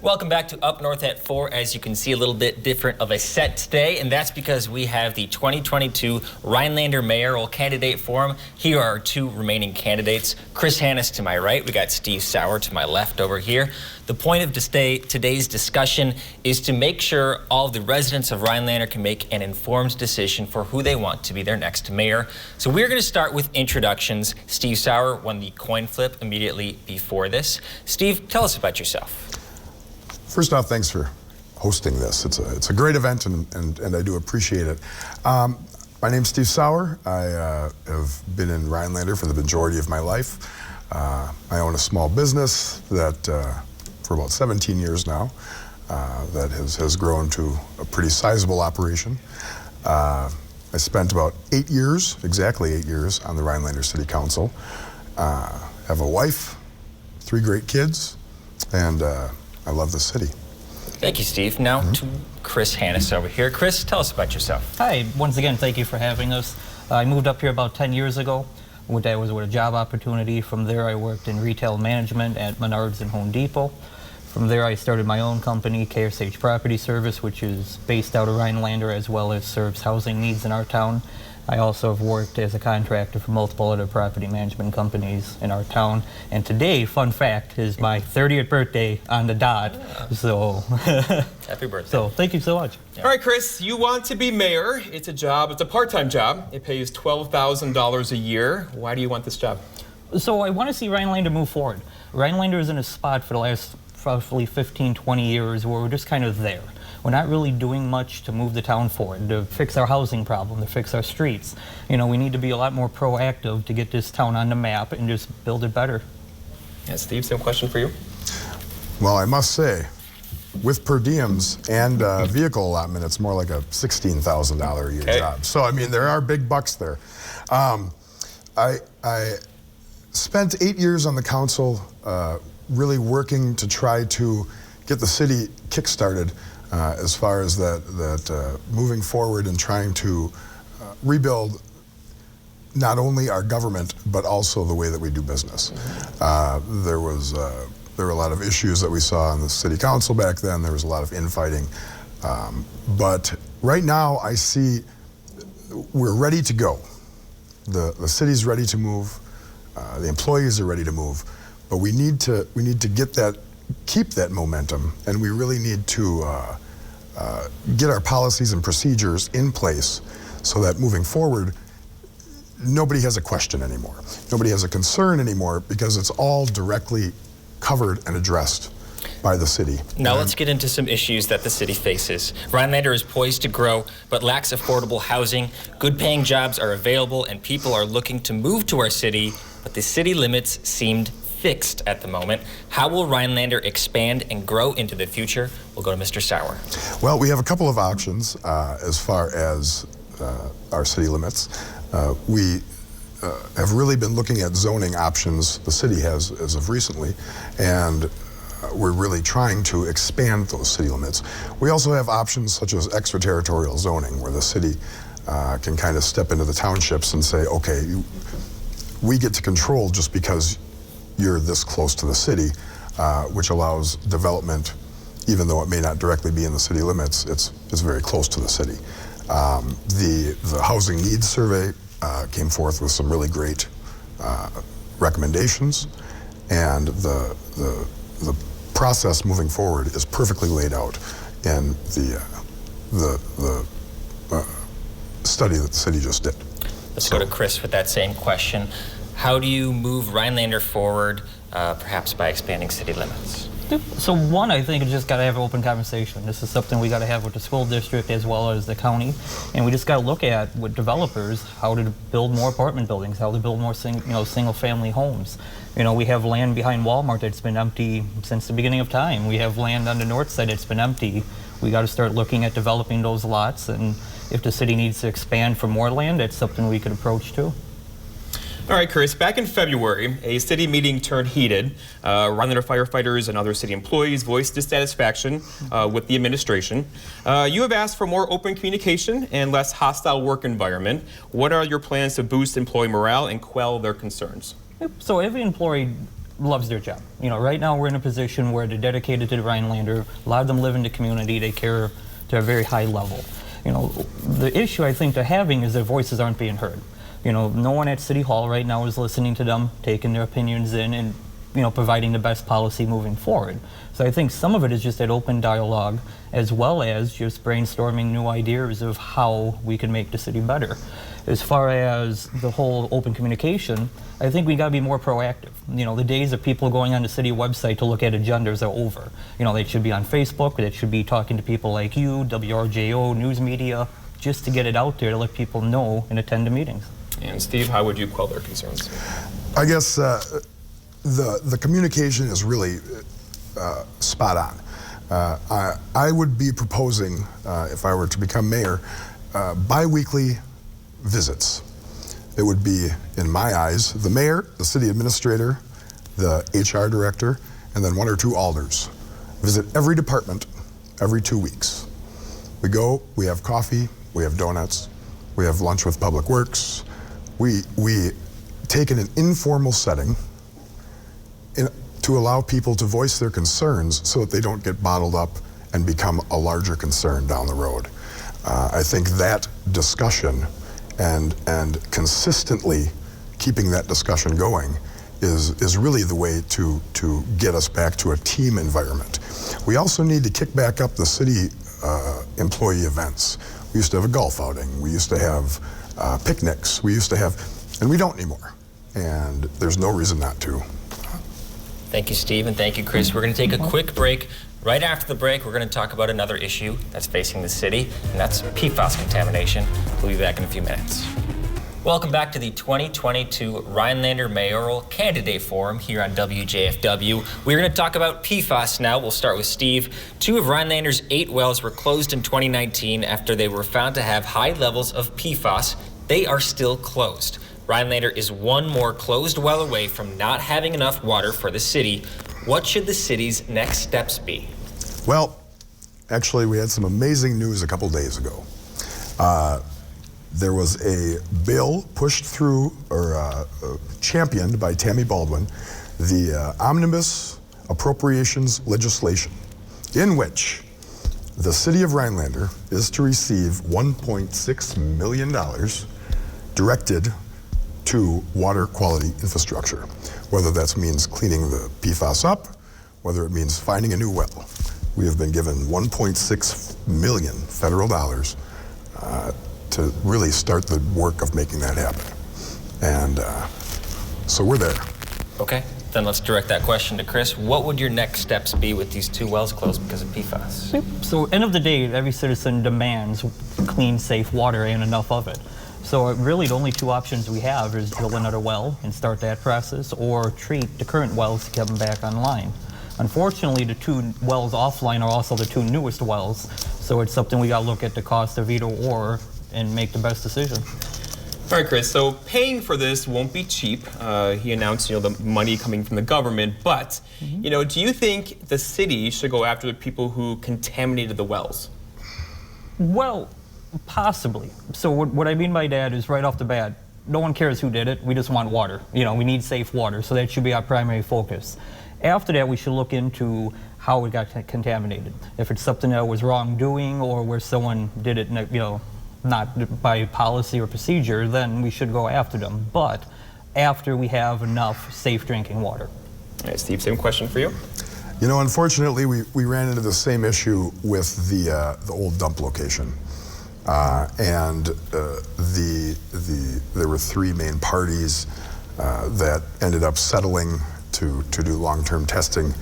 Welcome back to Up North at 4. As you can see, a little bit different of a set today, and that's because we have the 2022 Rhinelander Mayoral Candidate Forum. Here are our two remaining candidates. Chris Hannes to my right. We got Steve Sauer to my left over here. The point of today's discussion is to make sure all of the residents of Rhinelander can make an informed decision for who they want to be their next mayor. So we're going to start with introductions. Steve Sauer won the coin flip immediately before this. Steve, tell us about yourself. First off, thanks for hosting this. It's a great event, and I do appreciate it. My name's Steve Sauer. I have been in Rhinelander for the majority of my life. I own a small business that for about 17 years now that has grown to a pretty sizable operation. I spent about 8 years, exactly 8 years, on the Rhinelander City Council. Have a wife, 3 great kids, and I love the city. Thank you, Steve. Now to Chris Hannes over here. Chris, tell us about yourself. Hi, once again, thank you for having us. I moved up here about 10 years ago. I was with a job opportunity. From there, I worked in retail management at Menards and Home Depot. From there, I started my own company, KSH Property Service, which is based out of Rhinelander as well as serves housing needs in our town. I also have worked as a contractor for multiple other property management companies in our town. And today, fun fact, is my 30th birthday on the dot. So, happy birthday. So thank you so much. Yeah. All right, Chris, you want to be mayor. It's a job, it's a part-time job. It pays $12,000 a year. Why do you want this job? So I want to see Rhinelander move forward. Rhinelander is in a spot for the last roughly 15, 20 years where we're just kind of there. We're not really doing much to move the town forward, to fix our housing problem, to fix our streets. You know, we need to be a lot more proactive to get this town on the map and just build it better. Yeah, Steve, same question for you. Well, I must say, with per diems and vehicle allotment, it's more like a $16,000 a year job. So, I mean, there are big bucks there. I spent 8 years on the council really working to try to get the city kick-started as far as that moving forward and trying to rebuild not only our government but also the way that we do business. There were a lot of issues that we saw on the city council back then. There was a lot of infighting, but right now I see we're ready to go. The city's ready to move. The employees are ready to move, but we need to keep that momentum, and we really need to get our policies and procedures in place so that moving forward, nobody has a question anymore. Nobody has a concern anymore because it's all directly covered and addressed by the city. Now let's get into some issues that the city faces. Rhinelander is poised to grow but lacks affordable housing. Good paying jobs are available and people are looking to move to our city, but the city limits seemed fixed at the moment. How will Rhinelander expand and grow into the future? We'll go to Mr. Sauer. Well, we have a couple of options as far as our city limits. We have really been looking at zoning options, the city has as of recently, and we're really trying to expand those city limits. We also have options such as extraterritorial zoning, where the city can kind of step into the townships and say, okay, we get to control just because you're this close to the city, which allows development, even though it may not directly be in the city limits, it's very close to the city. The Housing Needs Survey came forth with some really great recommendations, and the process moving forward is perfectly laid out in the study that the city just did. Let's go to Chris with that same question. How do you move Rhinelander forward, perhaps by expanding city limits? So one, I think, is just got to have an open conversation. This is something we got to have with the school district as well as the county, and we just got to look at with developers how to build more apartment buildings, how to build more single-family homes. You know, we have land behind Walmart that's been empty since the beginning of time. We have land on the north side that's been empty. We got to start looking at developing those lots, and if the city needs to expand for more land, that's something we could approach too. All right, Chris, back in February, a city meeting turned heated. Rhinelander firefighters and other city employees voiced dissatisfaction with the administration. You have asked for more open communication and less hostile work environment. What are your plans to boost employee morale and quell their concerns? So every employee loves their job. You know, right now we're in a position where they're dedicated to the Rhinelander. A lot of them live in the community. They care to a very high level. You know, the issue I think they're having is their voices aren't being heard. You know, no one at City Hall right now is listening to them, taking their opinions in, and you know, providing the best policy moving forward. So I think some of it is just that open dialogue, as well as just brainstorming new ideas of how we can make the city better. As far as the whole open communication, I think we got to be more proactive. You know, the days of people going on the city website to look at agendas are over. You know, they should be on Facebook, they should be talking to people like you, WRJO, news media, just to get it out there to let people know and attend the meetings. And Steve, how would you quell their concerns? I guess the communication is really spot on. I would be proposing, if I were to become mayor, bi-weekly visits. It would be, in my eyes, the mayor, the city administrator, the HR director, and then 1 or 2 alders. Visit every department every 2 weeks. We go, we have coffee, we have donuts, we have lunch with Public Works. We take in an informal setting to allow people to voice their concerns so that they don't get bottled up and become a larger concern down the road. I think that discussion and consistently keeping that discussion going is really the way to get us back to a team environment. We also need to kick back up the city employee events. We used to have a golf outing. We used to have picnics. We used to have, and we don't anymore. And there's no reason not to. Thank you, Steve, and thank you, Chris. We're going to take a quick break. Right after the break, we're going to talk about another issue that's facing the city, and that's PFAS contamination. We'll be back in a few minutes. Welcome back to the 2022 Rhinelander Mayoral Candidate Forum here on WJFW. We're going to talk about PFAS now. We'll start with Steve. 2 of Rhinelander's 8 wells were closed in 2019 after they were found to have high levels of PFAS. They are still closed. Rhinelander is 1 more closed well away from not having enough water for the city. What should the city's next steps be? Well, actually, we had some amazing news a couple days ago. There was a bill pushed through, or championed by Tammy Baldwin, the Omnibus Appropriations legislation, in which the city of Rhinelander is to receive $1.6 million directed to water quality infrastructure, whether that means cleaning the PFAS up, whether it means finding a new well. We have been given $1.6 million federal dollars to really start the work of making that happen. And so we're there. Okay, then let's direct that question to Chris. What would your next steps be with these 2 wells closed because of PFAS? So end of the day, every citizen demands clean, safe water and enough of it. So really the only 2 options we have is drill another well and start that process, or treat the current wells to get them back online. Unfortunately, the 2 wells offline are also the 2 newest wells, so it's something we got to look at the cost of either or and make the best decision. All right, Chris, so paying for this won't be cheap. He announced, the money coming from the government, but, do you think the city should go after the people who contaminated the wells? Well, possibly. So what I mean by that is right off the bat, no one cares who did it. We just want water. We need safe water, so that should be our primary focus. After that, we should look into how it got contaminated. If it's something that was wrongdoing or where someone did it, not by policy or procedure, then we should go after them. But after we have enough safe drinking water. All right, Steve, same question for you. Unfortunately, we ran into the same issue with the old dump location. There were 3 main parties that ended up settling to do long-term testing.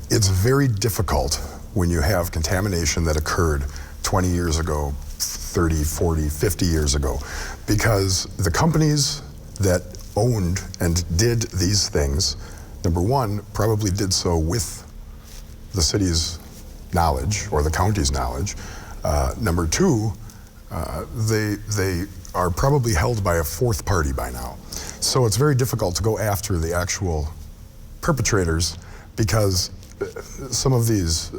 It's very difficult when you have contamination that occurred 20 years ago, 30, 40, 50 years ago, because the companies that owned and did these things, number 1, probably did so with the city's knowledge or the county's knowledge. Number 2, they are probably held by a 4th party by now. So it's very difficult to go after the actual perpetrators, because some of these,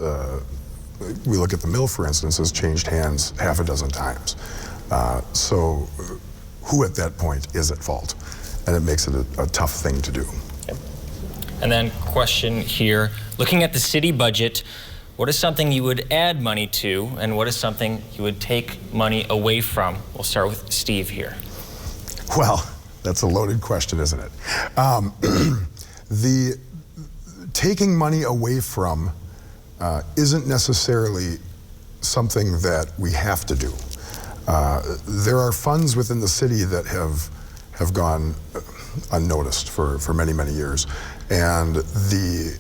we look at the mill, for instance, has changed hands half a dozen times. So who at that point is at fault? And it makes it a tough thing to do. And then question here, looking at the city budget, what is something you would add money to, and what is something you would take money away from? We'll start with Steve here. Well, that's a loaded question, isn't it? The taking money away from isn't necessarily something that we have to do. There are funds within the city that have gone unnoticed for many, many years. And the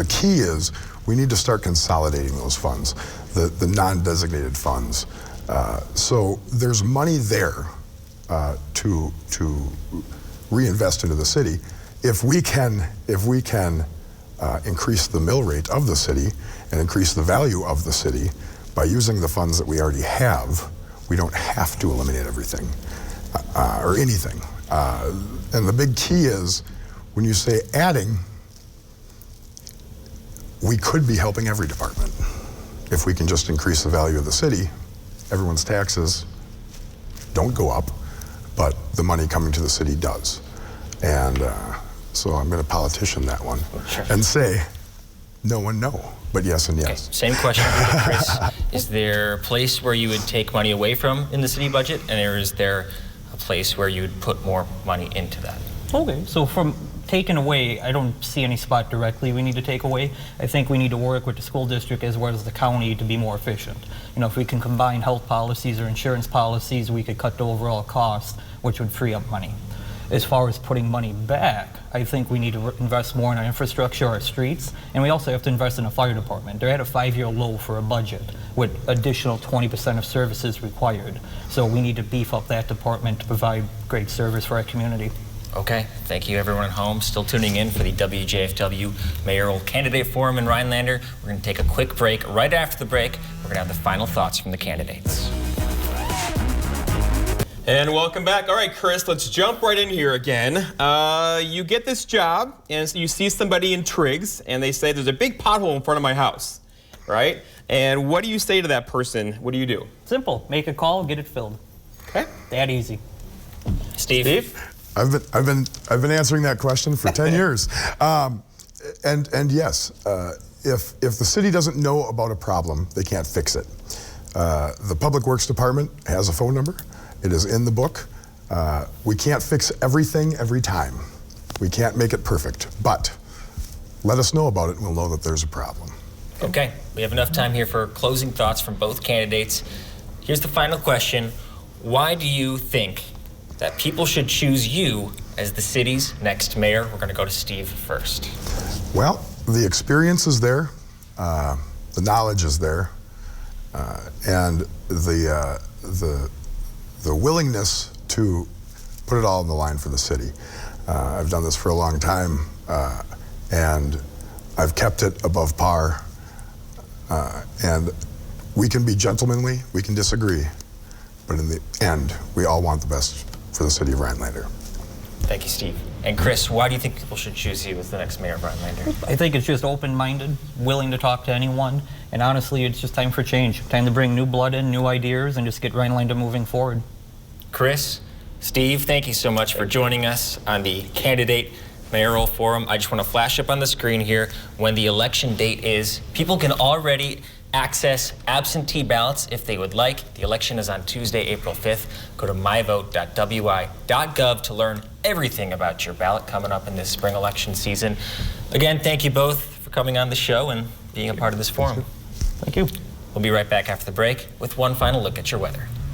key is we need to start consolidating those funds, the non-designated funds. So there's money there to reinvest into the city. If we can increase the mill rate of the city and increase the value of the city by using the funds that we already have, we don't have to eliminate everything or anything. And the big key is when you say adding, we could be helping every department. If we can just increase the value of the city, everyone's taxes don't go up, but the money coming to the city does. And so I'm going to politician that one and say, no and no, but yes and yes. Okay, same question for Chris. Is there a place where you would take money away from in the city budget, and is there a place where you would put more money into that? Okay, so from taking away, I don't see any spot directly we need to take away. I think we need to work with the school district as well as the county to be more efficient. You know, if we can combine health policies or insurance policies, we could cut the overall cost, which would free up money. As far as putting money back, I think we need to invest more in our infrastructure, our streets, and we also have to invest in a fire department. They're at a 5-year low for a budget with additional 20% of services required. So we need to beef up that department to provide great service for our community. Okay, thank you everyone at home. Still tuning in for the WJFW Mayoral Candidate Forum in Rhinelander. We're going to take a quick break. Right after the break, we're going to have the final thoughts from the candidates. And welcome back. All right, Chris, let's jump right in here again. You get this job, and you see somebody in Triggs, and they say, there's a big pothole in front of my house, right? And what do you say to that person? What do you do? Simple. Make a call, get it filled. Okay. That easy. Steve? I've been answering that question for 10 years. And yes, if the city doesn't know about a problem, they can't fix it. The Public Works Department has a phone number. It is in the book. We can't fix everything every time. We can't make it perfect, but let us know about it and we'll know that there's a problem. Okay, we have enough time here for closing thoughts from both candidates. Here's the final question. Why do you think that people should choose you as the city's next mayor? We're going to go to Steve first. Well, the experience is there, the knowledge is there, and the willingness to put it all on the line for the city. I've done this for a long time, and I've kept it above par. And we can be gentlemanly, we can disagree, but in the end, we all want the best for the city of Rhinelander. Thank you, Steve. And Chris, why do you think people should choose you as the next mayor of Rhinelander? I think it's just open-minded, willing to talk to anyone, and honestly, it's just time for change. Time to bring new blood in, new ideas, and just get Rhinelander moving forward. Chris, Steve, thank you so much for joining us on the Candidate Mayoral Forum. I just want to flash up on the screen here when the election date is. People can already access absentee ballots if they would like. The election is on Tuesday, April 5th. Go to myvote.wi.gov to learn everything about your ballot coming up in this spring election season. Again, thank you both for coming on the show and being a part of this forum. Thank you. We'll be right back after the break with one final look at your weather.